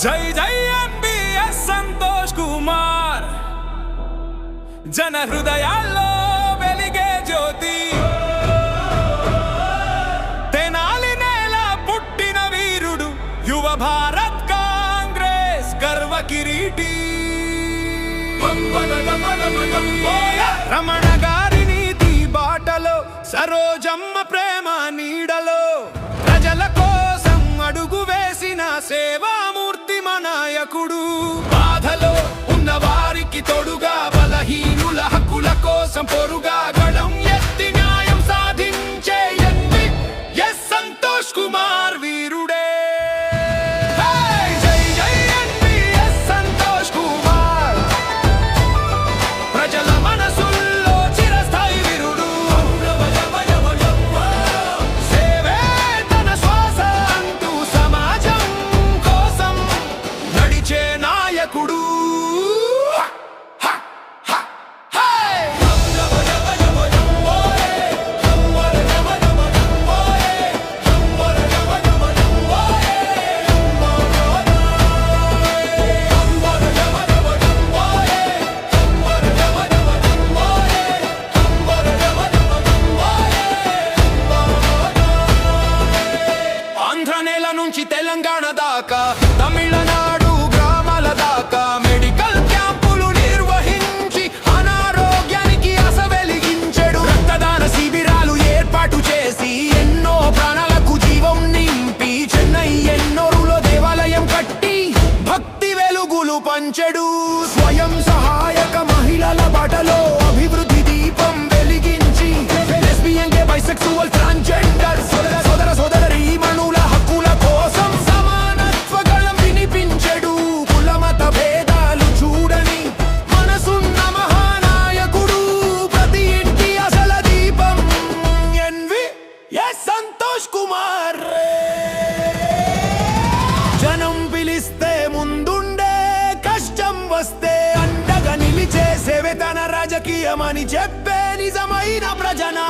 జై జై ఎంబీఎస్ సంతోష్ కుమార్, జన హృదయాల్లో వెలిగే జ్యోతి. తెనాలి నేల పుట్టిన వీరుడు, యువ భారత్ కాంగ్రెస్ గర్వ కిరీటి. రమణ గారి నీతి బాటలో, సరోజమ్మ ప్రేమ నీడలో, ప్రజల కోసం అడుగు వేసిన సేవామూర్తి మా నాయకుడు. బాధలో ఉన్న వారికి తోడుగా, బలహీనుల హక్కుల కోసం పోరుగా, గడం ఎత్తి న్యాయం సాధించే ఎస్ సంతోష్ కుమార్ వీరుడే. జై జై ఎస్ సంతోష్ కుమార్, ప్రజల మనసుల్లో చిరస్థాయి వీరుడు. సేవే తన శ్వాస అంటూ సమాజం కోసం నడిచే నాయకుడు. ఆంధ్రనేల నుంచి తెలంగాణ దాకా, తమిళనాడు గ్రామాల దాకా మెడికల్ క్యాంపులు నిర్వహించి అనారోగ్యానికి ఆశ వెలిగించెడు. రక్తదాన శిబిరాలు ఏర్పాటు చేసి ఎన్నో ప్రాణాలకు జీవం నింపి, చెన్నై ఎన్నోరులో దేవాలయం కట్టి భక్తి వెలుగులు పంచెడు. స్వయం సహాయక మహిళల బాటలో అభివృద్ధి దీపం వెలిగించి, లెస్బియన్, గే, బైసెక్సువల్, ట్రాన్స్జెండర్ సోదర సోదరీమణుల హక్కుల కోసం సమానత్వ గళం వినిపించెడు. కులమత భేదాలు చూడని మనసున్న మహానాయకుడు, ప్రతి ఇంటి అసల దీపం ఎస్ సంతోష్ కుమార్. జనం పిలిస్తే ముందుండే, కష్టం వస్తే అండగా నిలిచే, సేవే తన రాజకీయమని చెప్పే నిజమైన ప్రజనా